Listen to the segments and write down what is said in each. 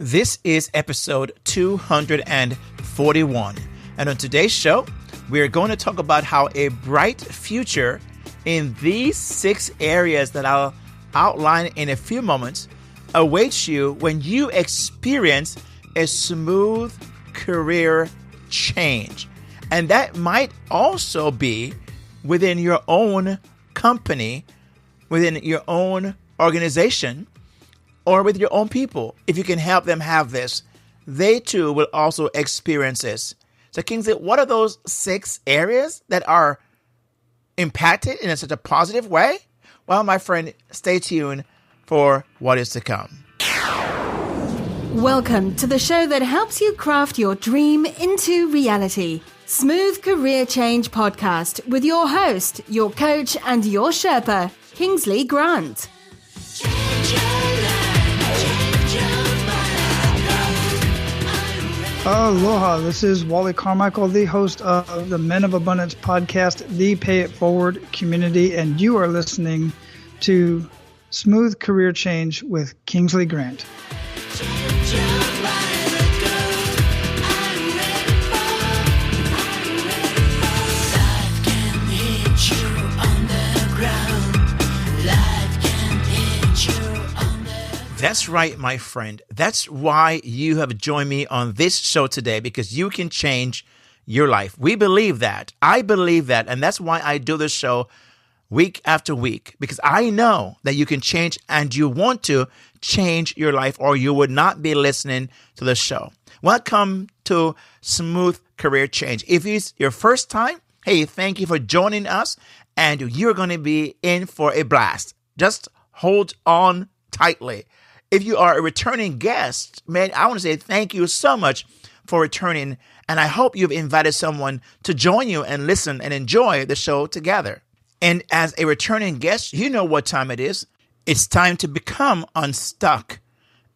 This is episode 241. And on today's show, we're going to talk about how a bright future in these 6 areas that I'll outline in a few moments awaits you when you experience a smooth career change. And that might also be within your own company, within your own organization, or with your own people. If you can help them have this, they too will also experience this. So Kingsley, what are those 6 areas that are impacted in such a positive way? Well, my friend, stay tuned for what is to come. Welcome to the show that helps you craft your dream into reality. Smooth Career Change Podcast with your host, your coach, and your Sherpa, Kingsley Grant. Aloha, this is Wally Carmichael, the host of the Men of Abundance podcast, the Pay It Forward community, and you are listening to Smooth Career Change with Kingsley Grant. That's right, my friend. That's why you have joined me on this show today, because you can change your life. We believe that. I believe that. And that's why I do this show week after week, because I know that you can change and you want to change your life, or you would not be listening to the show. Welcome to Smooth Career Change. If it's your first time, hey, thank you for joining us, and you're going to be in for a blast. Just hold on tightly. If you are a returning guest, man, I want to say thank you so much for returning, and I hope you've invited someone to join you and listen and enjoy the show together. And as a returning guest, you know what time it is. It's time to become unstuck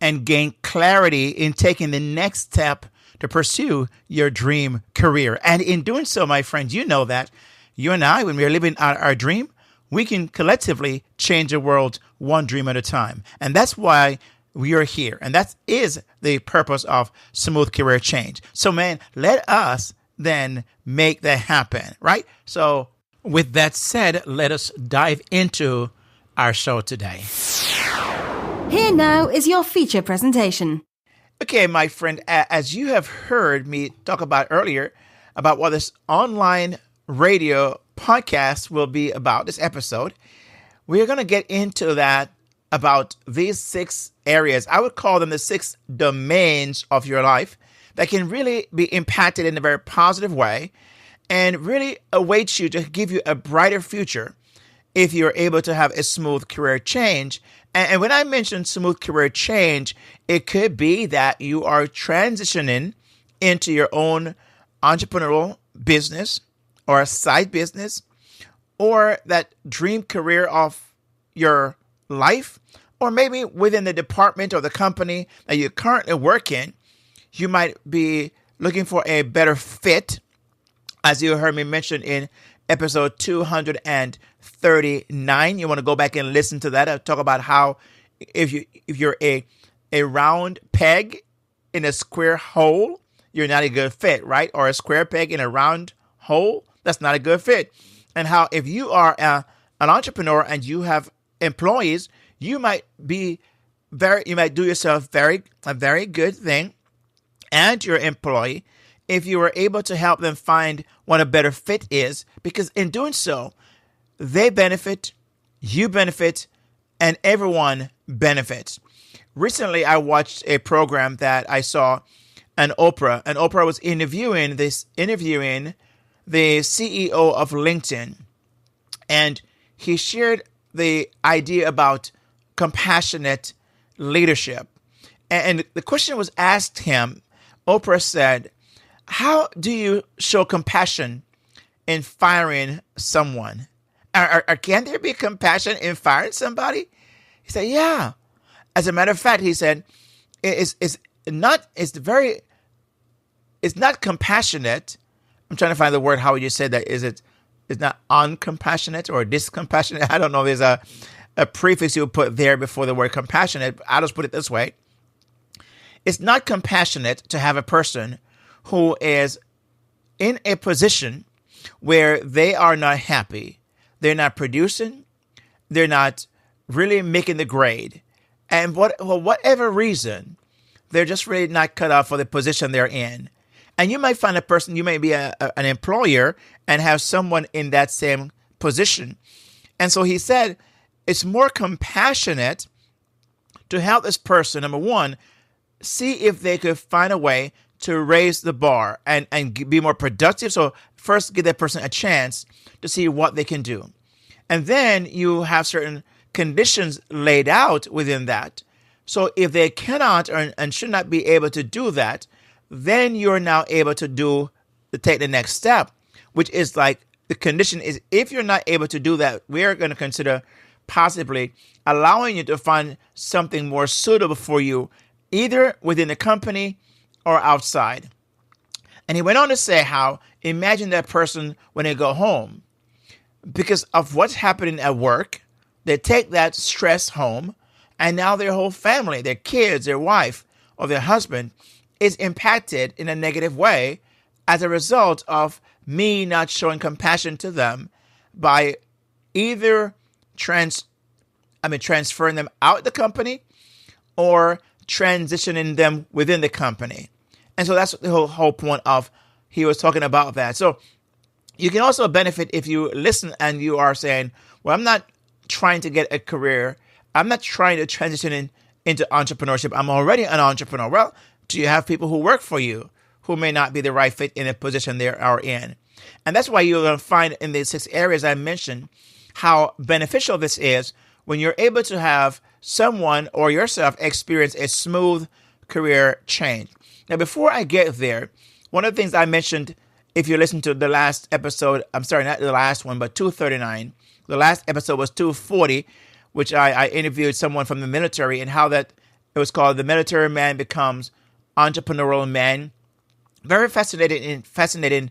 and gain clarity in taking the next step to pursue your dream career. And in doing so, my friends, you know that you and I, when we're living out our dream, we can collectively change the world one dream at a time. And that's why we are here. And that is the purpose of Smooth Career Change. So, man, let us then make that happen, right? So with that said, let us dive into our show today. Here now is your feature presentation. Okay, my friend, as you have heard me talk about earlier, about what this online radio podcast will be about, this episode, we're going to get into that about these 6 areas. I would call them the 6 domains of your life that can really be impacted in a very positive way and really await you to give you a brighter future if you're able to have a smooth career change. And when I mention smooth career change, it could be that you are transitioning into your own entrepreneurial business or a side business, or that dream career of your life, or maybe within the department or the company that you currently work in, you might be looking for a better fit. As you heard me mention in episode 239, you want to go back and listen to that. I'll talk about how if you're a round peg in a square hole, you're not a good fit, right? Or a square peg in a round hole, that's not a good fit. And how if you are an entrepreneur and you have employees, you might do yourself a very good thing and your employee if you were able to help them find what a better fit is, because in doing so, they benefit, you benefit, and everyone benefits. Recently, I watched a program that I saw on Oprah, and Oprah was interviewing the CEO of LinkedIn, and he shared the idea about compassionate leadership. And the question was asked him, Oprah said, how do you show compassion in firing someone? Can there be compassion in firing somebody? He said, yeah. As a matter of fact, he said, it's not compassionate. I'm trying to find the word. How would you say that? It's not uncompassionate or discompassionate. I don't know. There's a prefix you would put there before the word compassionate. I'll just put it this way. it's not compassionate to have a person who is in a position where they are not happy. They're not producing. They're not really making the grade. And for whatever reason, they're just really not cut out for the position they're in. And you might find a person, you may be an employer and have someone in that same position. And so he said, it's more compassionate to help this person, number one, see if they could find a way to raise the bar and be more productive. So first give that person a chance to see what they can do. And then you have certain conditions laid out within that. So if they cannot and should not be able to do that, then you're now able to take the next step, which is like the condition is if you're not able to do that, we're going to consider possibly allowing you to find something more suitable for you, either within the company or outside. And he went on to say how, imagine that person when they go home, because of what's happening at work, they take that stress home, and now their whole family, their kids, their wife, or their husband is impacted in a negative way as a result of me not showing compassion to them by either transferring them out the company or transitioning them within the company. And so that's the whole point of he was talking about that. So you can also benefit if you listen and you are saying, well, I'm not trying to get a career. I'm not trying to transition into entrepreneurship. I'm already an entrepreneur. Well, do you have people who work for you who may not be the right fit in a position they are in? And that's why you're going to find in the 6 areas I mentioned how beneficial this is when you're able to have someone or yourself experience a smooth career change. Now, before I get there, one of the things I mentioned, if you listen to the last episode, I'm sorry, not the last one, but 239. The last episode was 240, which I interviewed someone from the military and how that it was called The Military Man Becomes Entrepreneurial Man. Very fascinating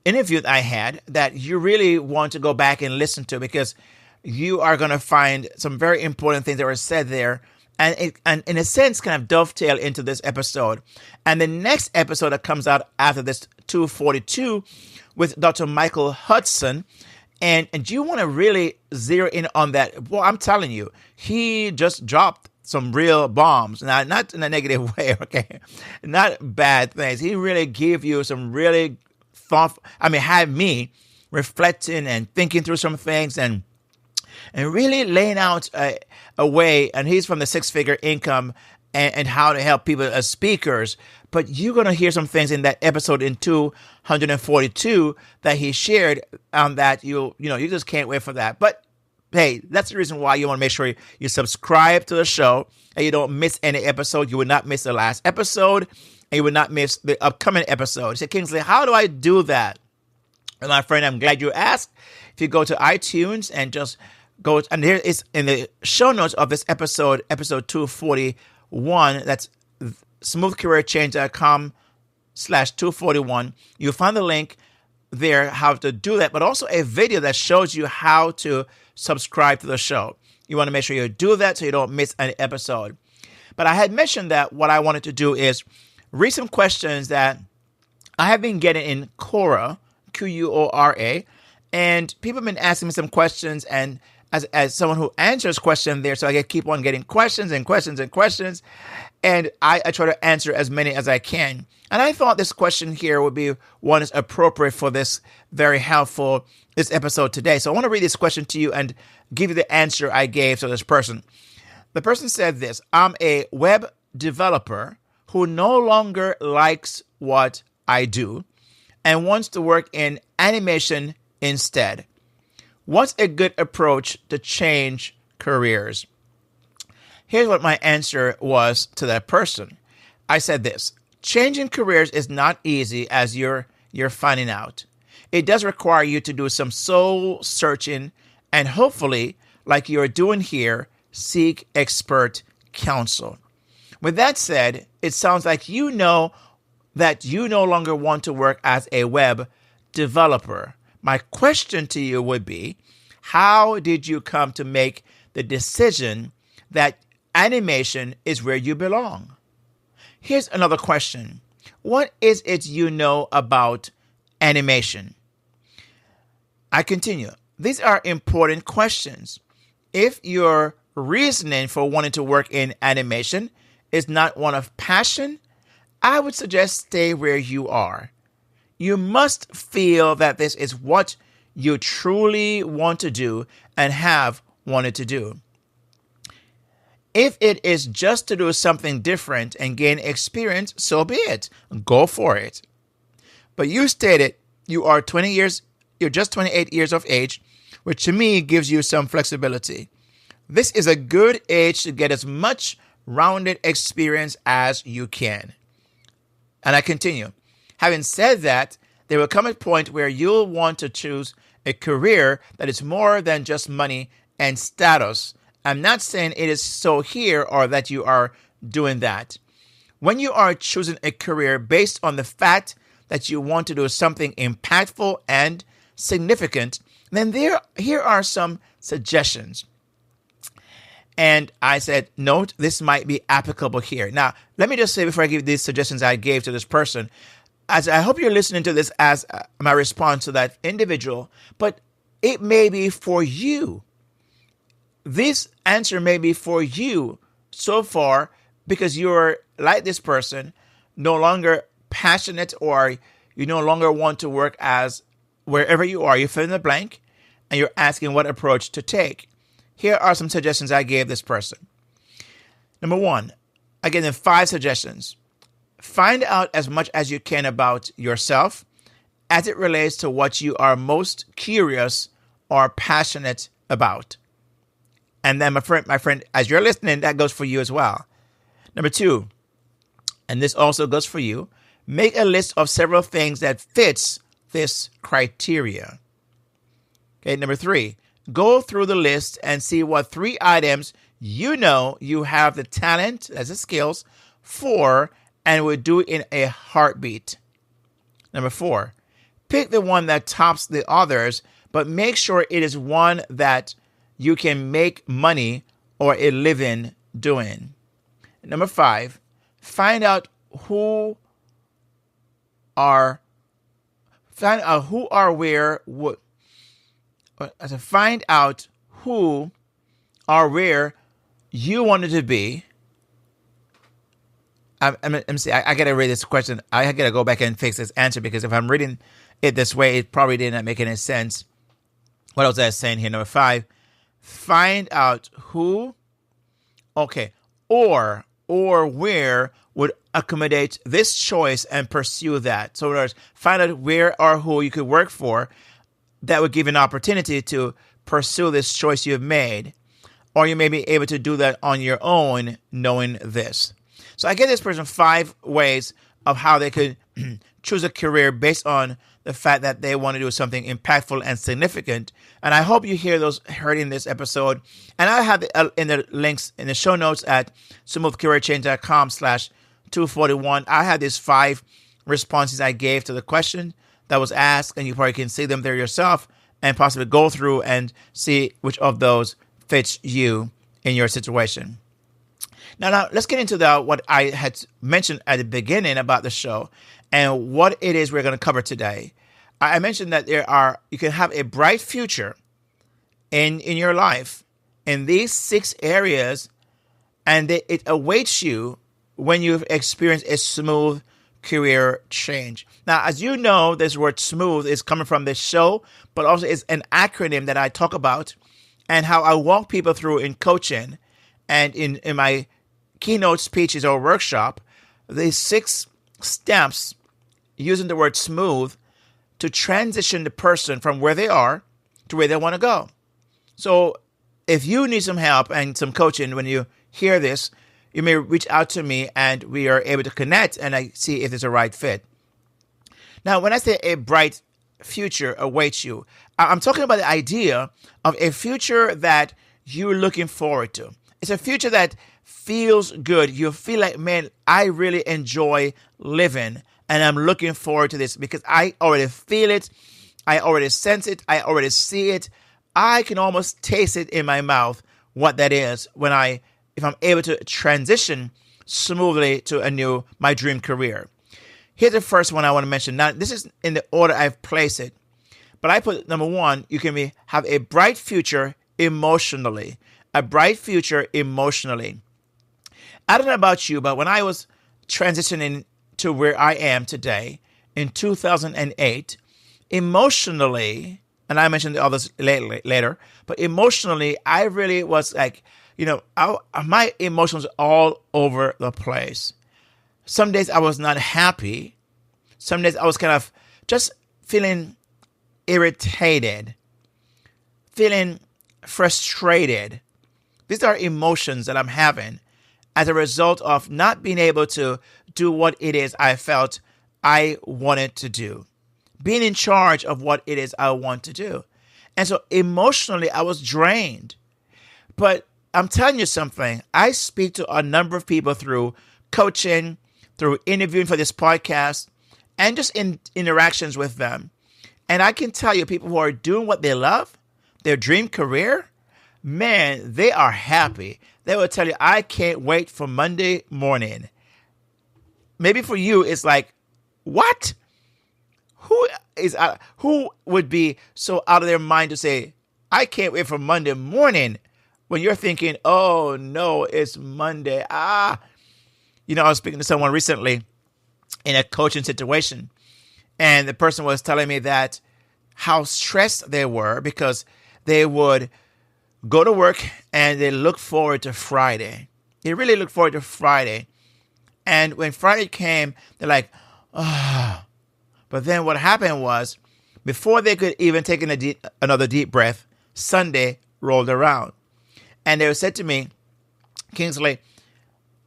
interview that I had that you really want to go back and listen to, because you are going to find some very important things that were said there. And in a sense, kind of dovetail into this episode. And the next episode that comes out after this, 242, with Dr. Michael Hudson. And you want to really zero in on that. Well, I'm telling you, he just dropped some real bombs. Now, not in a negative way, okay? Not bad things. He really gave you some really had me reflecting and thinking through some things and really laying out a way. And he's from the 6-figure income and how to help people as speakers. But you're going to hear some things in that episode in 242 that he shared that you just can't wait for that. But hey, that's the reason why you want to make sure you subscribe to the show and you don't miss any episode. You would not miss the last episode and you would not miss the upcoming episode. You say, Kingsley, how do I do that? And my friend, I'm glad you asked. If you go to iTunes and just go, and here is in the show notes of this episode 241, that's smoothcareerchange.com/241. You'll find the link there, how to do that, but also a video that shows you how to subscribe to the show. You want to make sure you do that so you don't miss an episode. But I had mentioned that what I wanted to do is read some questions that I have been getting in Quora, Quora, and people have been asking me some questions, and as someone who answers questions there, so I keep on getting questions and questions and questions, and I try to answer as many as I can. And I thought this question here would be one that's appropriate for this very helpful, this episode today. So I want to read this question to you and give you the answer I gave to this person. The person said this: I'm a web developer who no longer likes what I do and wants to work in animation instead. What's a good approach to change careers? Here's what my answer was to that person. I said this: changing careers is not easy, as you're finding out. It does require you to do some soul searching and hopefully, like you're doing here, seek expert counsel. With that said, it sounds like you know that you no longer want to work as a web developer. My question to you would be, how did you come to make the decision that animation is where you belong? Here's another question. What is it you know about animation? I continue. These are important questions. If your reasoning for wanting to work in animation is not one of passion, I would suggest stay where you are. You must feel that this is what you truly want to do and have wanted to do. If it is just to do something different and gain experience, so be it. Go for it. But you stated you're just 28 years of age, which to me gives you some flexibility. This is a good age to get as much rounded experience as you can. And I continue. Having said that, there will come a point where you'll want to choose a career that is more than just money and status. I'm not saying it is so here or that you are doing that. When you are choosing a career based on the fact that you want to do something impactful and significant, then here are some suggestions. And I said, note, this might be applicable here. Now, let me just say before I give these suggestions I gave to this person, as I hope you're listening to this as my response to that individual, but it may be for you. This answer may be for you so far because you're like this person, no longer passionate, or you no longer want to work as wherever you are. You fill in the blank and you're asking what approach to take. Here are some suggestions I gave this person. Number one, I gave them 5 suggestions. Find out as much as you can about yourself as it relates to what you are most curious or passionate about. And then, my friend, as you're listening, that goes for you as well. Number 2, and this also goes for you, make a list of several things that fits this criteria. Okay, number 3, go through the list and see what 3 items you know you have the talent, as the skills, for and would do in a heartbeat. Number 4, pick the one that tops the others, but make sure it is one that you can make money or a living doing. Number 5, find out who are where you wanted to be. I gotta read this question. I gotta go back and fix this answer, because if I'm reading it this way, it probably did not make any sense. What else was I saying here? Number 5, find out who, or where would accommodate this choice and pursue that. So in other words, find out where or who you could work for that would give you an opportunity to pursue this choice you've made. Or you may be able to do that on your own, knowing this. So I gave this person 5 ways of how they could choose a career based on the fact that they want to do something impactful and significant. And I hope you heard in this episode. And I have in the links in the show notes at smoothcareerchange.com/241. I have these 5 responses I gave to the question that was asked, and you probably can see them there yourself and possibly go through and see which of those fits you in your situation. Now let's get into what I had mentioned at the beginning about the show and what it is we're going to cover today. I mentioned that you can have a bright future in your life in these 6 areas, and it awaits you when you've experienced a smooth career change. Now, as you know, this word smooth is coming from this show, but also is an acronym that I talk about and how I walk people through in coaching and in my keynote speeches or workshop, the 6 steps using the word smooth to transition the person from where they are to where they want to go. So if you need some help and some coaching when you hear this, you may reach out to me and we are able to connect and I see if it's a right fit. Now, when I say a bright future awaits you, I'm talking about the idea of a future that you're looking forward to. It's a future that feels good. You feel like, man, I really enjoy living and I'm looking forward to this because I already feel it. I already sense it. I already see it. I can almost taste it in my mouth, what that is, if I'm able to transition smoothly to my dream career. Here's the first one I want to mention. Now, this is in the order I've placed it. But I put number one, you can have a bright future emotionally. A bright future emotionally. I don't know about you, but when I was transitioning to where I am today in 2008, emotionally, and I mentioned the others later, but emotionally, I really was like, my emotions all over the place. Some days I was not happy. Some days I was kind of just feeling irritated, feeling frustrated. These are emotions that I'm having as a result of not being able to do what it is I felt I wanted to do, being in charge of what it is I want to do. And so emotionally, I was drained. But I'm telling you something, I speak to a number of people through coaching, through interviewing for this podcast, and just in interactions with them. And I can tell you, people who are doing what they love, their dream career, man, they are happy. They will tell you, I can't wait for Monday morning. Maybe for you, it's like, what? Who would be so out of their mind to say, I can't wait for Monday morning, when you're thinking, oh no, it's Monday. I was speaking to someone recently in a coaching situation, and the person was telling me that how stressed they were because they would go to work and they look forward to Friday. They really look forward to Friday. And when Friday came, they're like, ah. Oh. But then what happened was, before they could even take another deep breath, Sunday rolled around. And they said to me, Kingsley,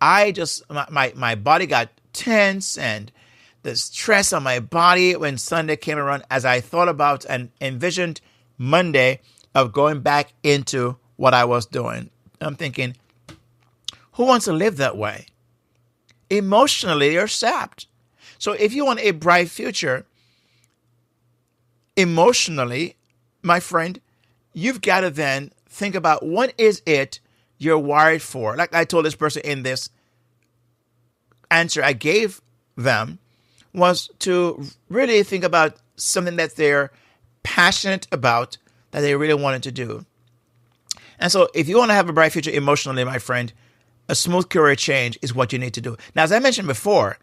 my body got tense, and the stress on my body when Sunday came around as I thought about and envisioned Monday of going back into what I was doing. I'm thinking, who wants to live that way? Emotionally, you're sapped. So if you want a bright future, emotionally, my friend, you've got to then think about what is it you're wired for. Like I told this person in this answer I gave them, was to really think about something that they're passionate about, that they really wanted to do. And so if you want to have a bright future emotionally, my friend, a smooth career change is what you need to do. Now, as I mentioned before,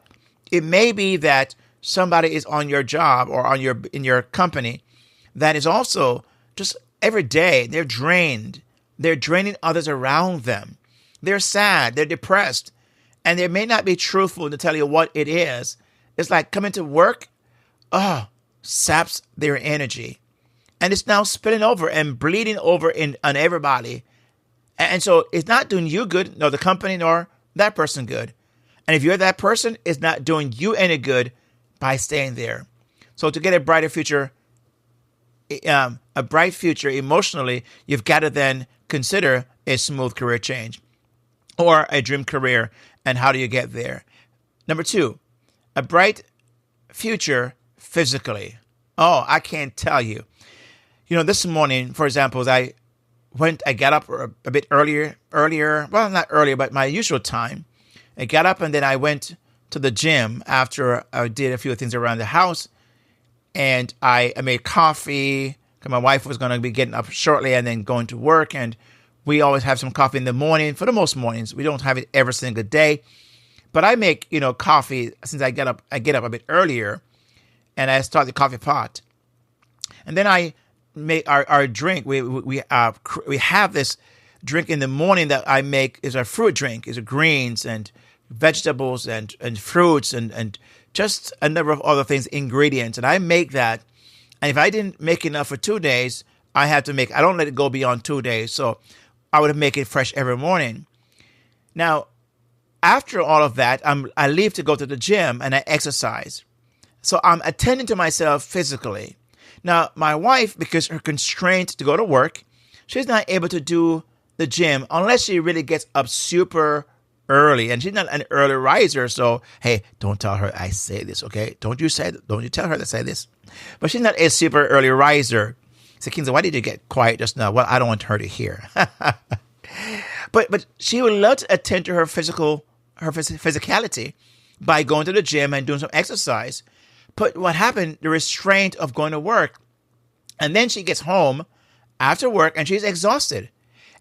it may be that somebody is on your job or in your company that is also just every day they're drained. They're draining others around them. They're sad. They're depressed. And they may not be truthful to tell you what it is. It's like coming to work, saps their energy. And it's now spilling over and bleeding over on everybody. And so it's not doing you good, nor the company, nor that person good. And if you're that person, it's not doing you any good by staying there. So to get a bright future emotionally, you've got to then consider a smooth career change or a dream career. And how do you get there? Number two, a bright future physically. Oh, I can't tell you. This morning, for example, as I got up a bit earlier, well, not earlier, but my usual time. I got up and then I went to the gym after I did a few things around the house. And I made coffee because my wife was going to be getting up shortly and then going to work. And we always have some coffee in the morning. For the most mornings, we don't have it every single day. But I make, coffee since I get up a bit earlier, and I start the coffee pot. And then I make our drink. We have this drink in the morning that I make is a fruit drink. It's greens and vegetables and fruits and just a number of other things, ingredients. And I make that. And if I didn't make enough for 2 days, I don't let it go beyond 2 days. So I would make it fresh every morning. Now, after all of that, I leave to go to the gym and I exercise. So I'm attending to myself physically. Now, my wife, because her constraint to go to work, she's not able to do the gym unless she really gets up super early. And she's not an early riser. So, hey, don't tell her I say this, okay? Don't you tell her to say this. But she's not a super early riser. So, Kingsley, why did you get quiet just now? Well, I don't want her to hear. But she would love to attend to her physical her physicality by going to the gym and doing some exercise. But what happened, the restraint of going to work, and then she gets home after work and she's exhausted.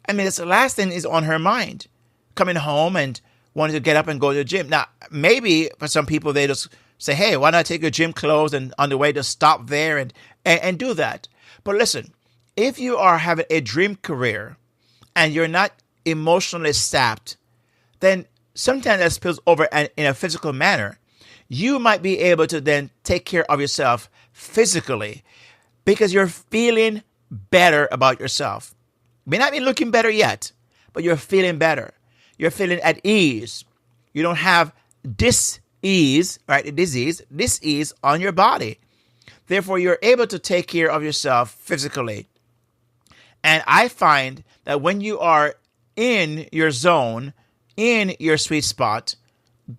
I mean, that's the last thing is on her mind, coming home and wanting to get up and go to the gym. Now, maybe for some people, they just say, hey, why not take your gym clothes and on the way just stop there and do that. But listen, if you are having a dream career and you're not emotionally sapped, then sometimes that spills over in a physical manner. You might be able to then take care of yourself physically because you're feeling better about yourself. May not be looking better yet, but you're feeling better. You're feeling at ease. You don't have dis-ease, right? Dis-ease on your body. Therefore, you're able to take care of yourself physically. And I find that when you are in your zone, in your sweet spot,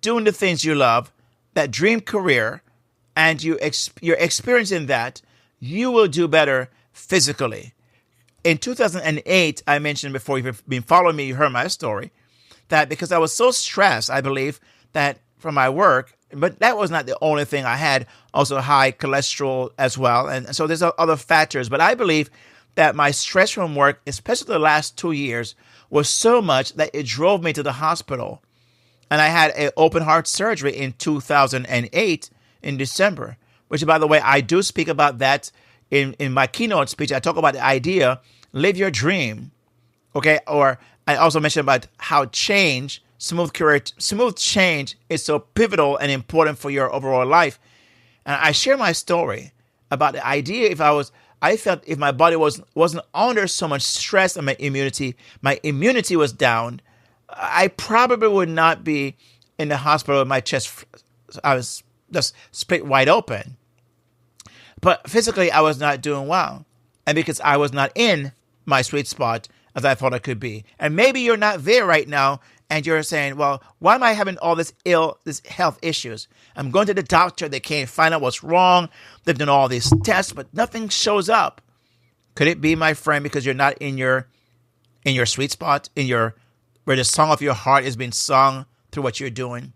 doing the things you love, that dream career, and you're experiencing that, you will do better physically. In 2008, I mentioned before, if you've been following me, you heard my story, that because I was so stressed, I believe, that from my work, but that was not the only thing I had, also high cholesterol as well. And so there's other factors, but I believe that my stress from work, especially the last 2 years, was so much that it drove me to the hospital. And I had an open heart surgery in 2008 in December, which, by the way, I do speak about that in my keynote speech. I talk about the idea, live your dream, okay? Or I also mentioned about how smooth change is so pivotal and important for your overall life. And I share my story about the idea I felt if my body wasn't under so much stress and my immunity was down, I probably would not be in the hospital with my chest. I was just split wide open. But physically, I was not doing well. And because I was not in my sweet spot as I thought I could be. And maybe you're not there right now and you're saying, well, why am I having all this health issues? I'm going to the doctor. They can't find out what's wrong. They've done all these tests, but nothing shows up. Could it be, my friend, because you're not in your sweet spot, where the song of your heart is being sung through what you're doing?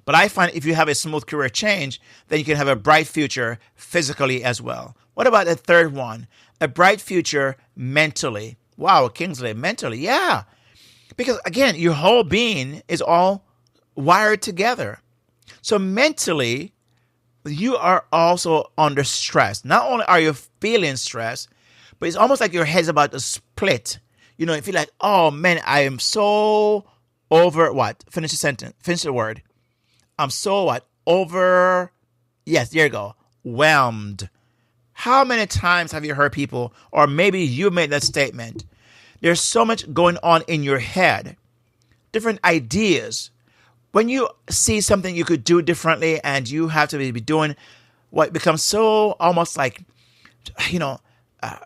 But I find if you have a smooth career change, then you can have a bright future physically as well. What about the third one? A bright future mentally. Wow, Kingsley, mentally. Yeah. Because again, your whole being is all wired together. So mentally, you are also under stress. Not only are you feeling stress, but it's almost like your head's about to split. You know, you feel like, oh man, I am so over what? Finish the sentence. Finish the word. I'm so what? Over. Yes, there you go. Whelmed. How many times have you heard people, or maybe you made that statement? There's so much going on in your head, different ideas. When you see something you could do differently and you have to be doing what becomes so almost like,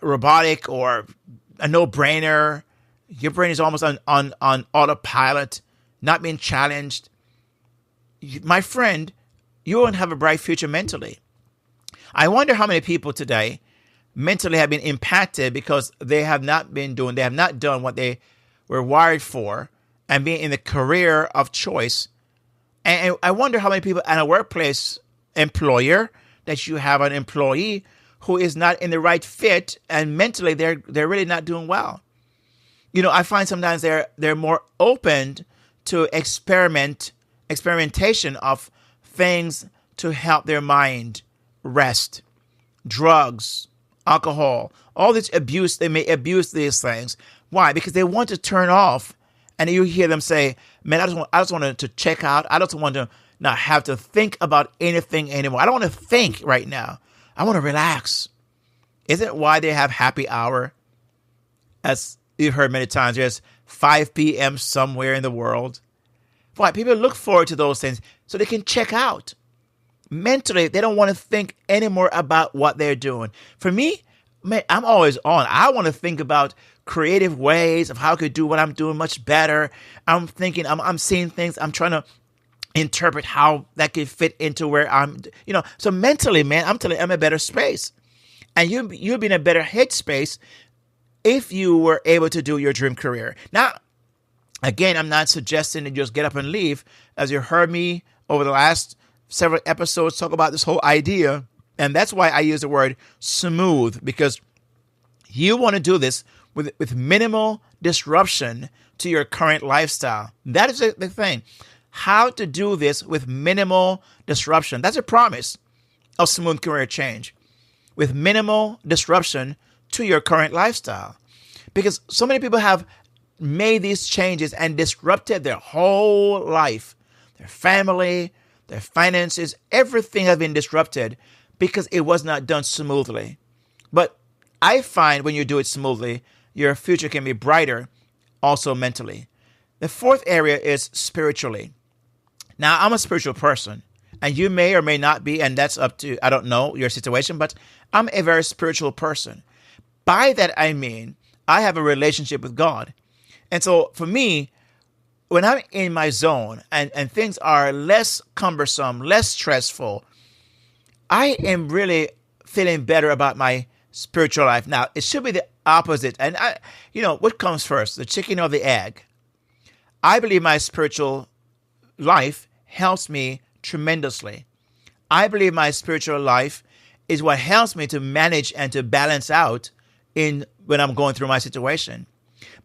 robotic or a no-brainer, your brain is almost on autopilot, not being challenged. My friend, you won't have a bright future mentally. I wonder how many people today mentally have been impacted because they have not done what they were wired for and being in the career of choice. And I wonder how many people at a workplace employer that you have an employee who is not in the right fit and mentally they're really not doing well. You know, I find sometimes they're more open to experimentation of things to help their mind rest, drugs, alcohol, all this abuse. They may abuse these things. Why? Because they want to turn off. And you hear them say, man, I just want to check out. I don't want to not have to think about anything anymore. I don't want to think right now. I want to relax. Isn't it why they have happy hour? As you've heard many times, there's 5 p.m. somewhere in the world. Why? People look forward to those things so they can check out. Mentally, they don't want to think anymore about what they're doing. For me, man, I'm always on. I want to think about creative ways of how I could do what I'm doing much better. I'm thinking, I'm seeing things. I'm trying to interpret how that could fit into where I'm, So mentally, man, I'm telling you, I'm in a better space. And you'd be in a better headspace if you were able to do your dream career. Now, Again, I'm not suggesting that you just get up and leave. As you heard me over the last several episodes talk about this whole idea. And that's why I use the word smooth, because you want to do this with minimal disruption to your current lifestyle. That is the thing. How to do this with minimal disruption. That's a promise of smooth career change. With minimal disruption to your current lifestyle. Because so many people have made these changes and disrupted their whole life. Their family, their finances, everything has been disrupted because it was not done smoothly. But I find when you do it smoothly, your future can be brighter, also mentally. The fourth area is spiritually. Now, I'm a spiritual person, and you may or may not be, and that's up to, I don't know your situation, but I'm a very spiritual person. By that, I mean, I have a relationship with God. And so for me, when I'm in my zone and things are less cumbersome, less stressful, I am really feeling better about my spiritual life. Now, it should be the opposite. And what comes first, the chicken or the egg? I believe my spiritual life helps me tremendously. I believe my spiritual life is what helps me to manage and to balance out when I'm going through my situation.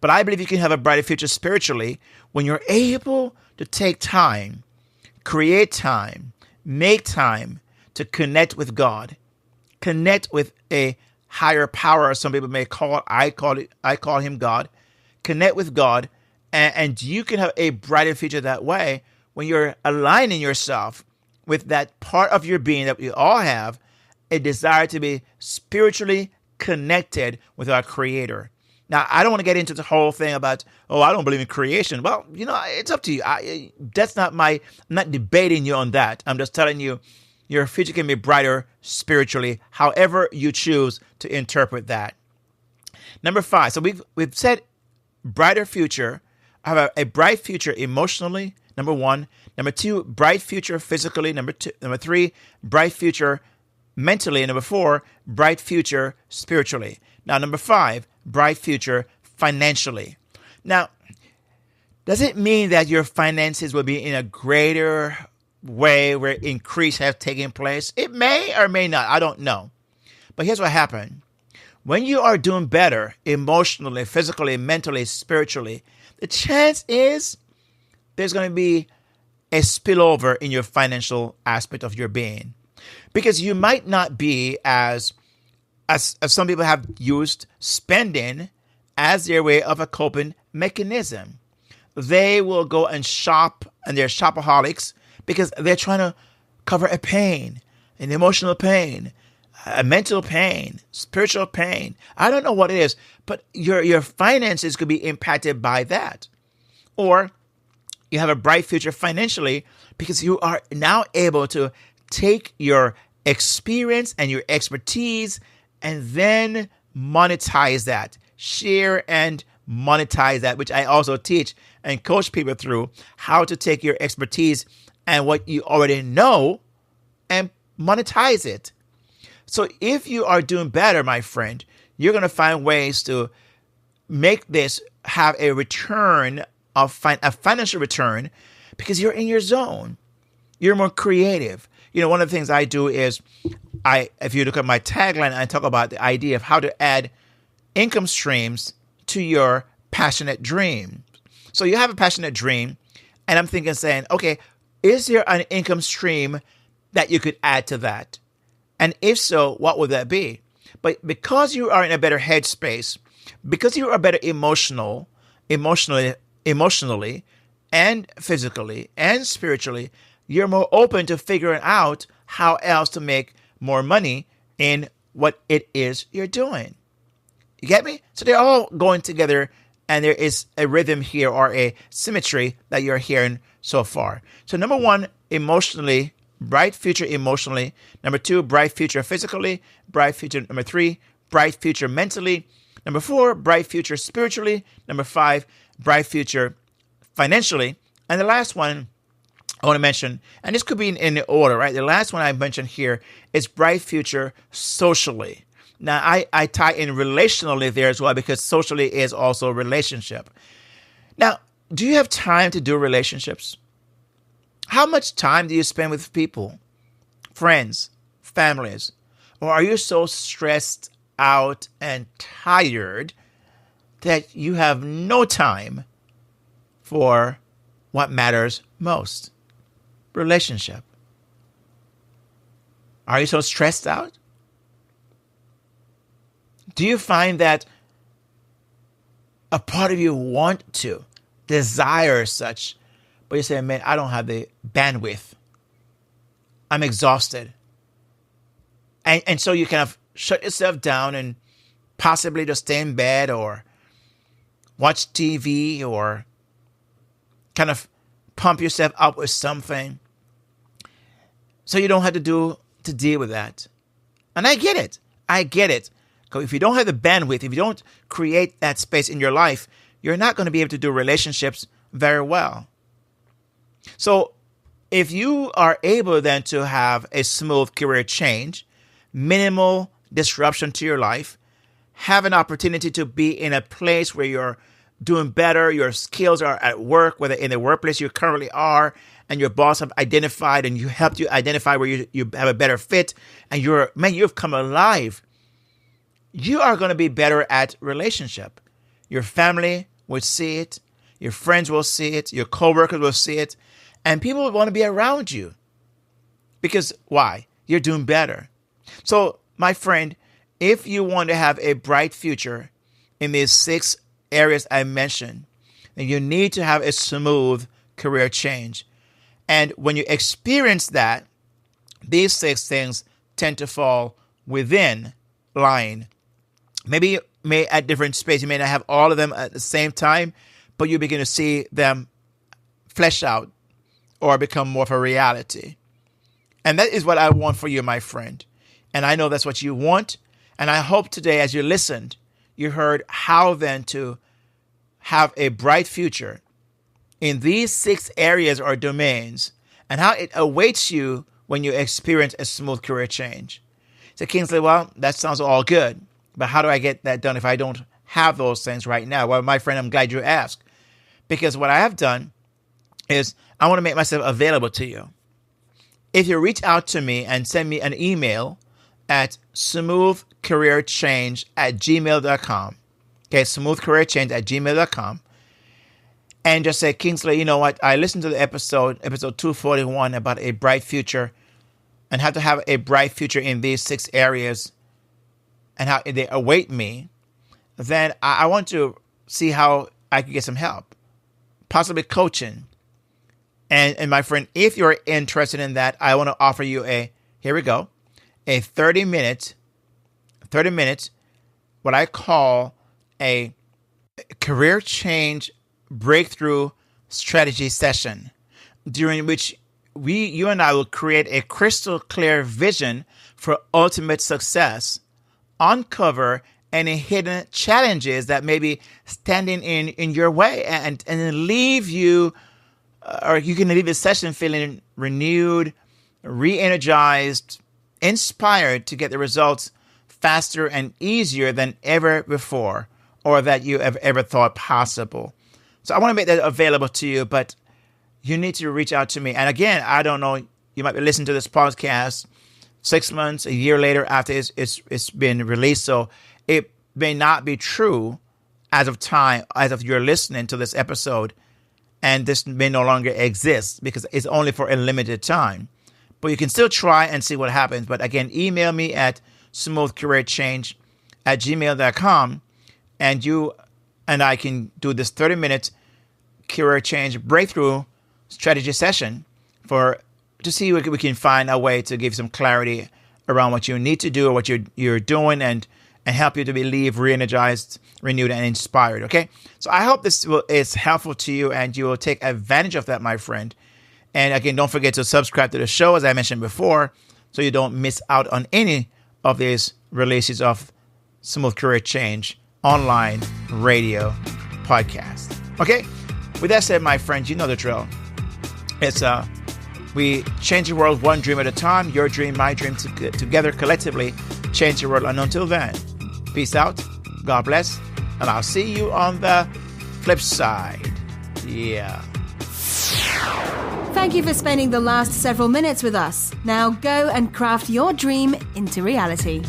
But I believe you can have a brighter future spiritually when you're able to take time, create time, make time to connect with God, connect with a higher power, as some people may call it. I call him God. Connect with God, and you can have a brighter future that way when you're aligning yourself with that part of your being that we all have, a desire to be spiritually connected with our Creator. Now, I don't want to get into the whole thing about, I don't believe in creation. Well, it's up to you. I'm not debating you on that. I'm just telling you, your future can be brighter spiritually, however you choose to interpret that. Number 5. So we've said brighter future. I have a bright future emotionally, number 1. Number 2, bright future physically. Number 3, bright future mentally. And number 4, bright future spiritually. Now, number 5, bright future financially. Now, does it mean that your finances will be in a greater way where increase has taken place? It may or may not. I don't know. But here's what happened. When you are doing better emotionally, physically, mentally, spiritually, the chance is there's going to be a spillover in your financial aspect of your being. Because you might not be as some people have used spending as their way of a coping mechanism. They will go and shop, and they're shopaholics because they're trying to cover a pain, an emotional pain, a mental pain, spiritual pain. I don't know what it is, but your finances could be impacted by that. Or you have a bright future financially because you are now able to take your experience and your expertise and then monetize that, share and monetize that, which I also teach and coach people through how to take your expertise and what you already know and monetize it. So if you are doing better, my friend, you're going to find ways to make this have a return a financial return because you're in your zone. You're more creative. One of the things I do is if you look at my tagline, I talk about the idea of how to add income streams to your passionate dream. So you have a passionate dream, and I'm saying, okay, is there an income stream that you could add to that? And if so, what would that be? But because you are in a better headspace, because you are better emotionally and physically and spiritually, you're more open to figuring out how else to make more money in what it is you're doing. You get me? So they're all going together, and there is a rhythm here or a symmetry that you're hearing so far. So number 1, emotionally, bright future emotionally. Number 2, bright future physically. Bright future. Number 3, bright future mentally. Number 4, bright future spiritually. Number 5, bright future financially. And the last one I want to mention, and this could be in the order, right? The last one I mentioned here is bright future socially. Now, I tie in relationally there as well because socially is also relationship. Now, do you have time to do relationships? How much time do you spend with people, friends, families? Or are you so stressed out and tired that you have no time for what matters most? Relationship. Are you so stressed out? Do you find that a part of you want to, desire such, but you say, man, I don't have the bandwidth. I'm exhausted. And so you kind of shut yourself down and possibly just stay in bed or watch TV or kind of pump yourself up with something so you don't have to deal with that. And I get it. Because if you don't have the bandwidth, if you don't create that space in your life, you're not going to be able to do relationships very well. So if you are able then to have a smooth career change, minimal disruption to your life, have an opportunity to be in a place where you're doing better, your skills are at work, whether in the workplace you currently are, and your boss have identified and you helped you identify where you have a better fit, and you've come alive. You are going to be better at relationship. Your family will see it. Your friends will see it. Your coworkers will see it. And people will want to be around you. Because why? You're doing better. So, my friend, if you want to have a bright future in these 6 areas I mentioned, then you need to have a smooth career change. And when you experience that, these 6 things tend to fall within line. Maybe you may at different space, you may not have all of them at the same time, but you begin to see them flesh out or become more of a reality. And that is what I want for you, my friend. And I know that's what you want. And I hope today, as you listened, you heard how then to have a bright future in these 6 areas or domains and how it awaits you when you experience a smooth career change. So Kingsley, well, that sounds all good. But how do I get that done if I don't have those things right now? Well, my friend, I'm glad you asked. Because what I have done is I want to make myself available to you. If you reach out to me and send me an email at smoothcareerchange@gmail.com. Okay, smoothcareerchange@gmail.com. And just say, Kingsley, you know what? I listened to the episode 241 about a bright future and how to have a bright future in these 6 areas and how they await me. Then I want to see how I can get some help, possibly coaching. And my friend, if you're interested in that, I want to offer you a 30 minute, what I call a career change breakthrough strategy session, during which you and I will create a crystal clear vision for ultimate success, uncover any hidden challenges that may be standing in your way, and then leave you, or you can leave the session feeling renewed, re-energized, inspired to get the results faster and easier than ever before, or that you have ever thought possible. So I want to make that available to you, but you need to reach out to me. And again, I don't know, you might be listening to this podcast 6 months, a year later after it's been released. So it may not be true as of you're listening to this episode, and this may no longer exist because it's only for a limited time. But you can still try and see what happens. But again, email me at smoothcareerchange@gmail.com, and you and I can do this 30-minute career change breakthrough strategy session to see if we can find a way to give some clarity around what you need to do or what you're doing, and help you to believe re-energized, renewed, and inspired. Okay, so I hope this is helpful to you, and you will take advantage of that, my friend. And again, don't forget to subscribe to the show, as I mentioned before, so you don't miss out on any of these releases of Smooth Career Change online radio podcast. Okay, with that said, my friends, you know the drill. It's we change the world one dream at a time. Your dream, my dream, together collectively change the world. And until then, peace out, God bless, and I'll see you on the flip side. Yeah. Thank you for spending the last several minutes with us. Now go and craft your dream into reality.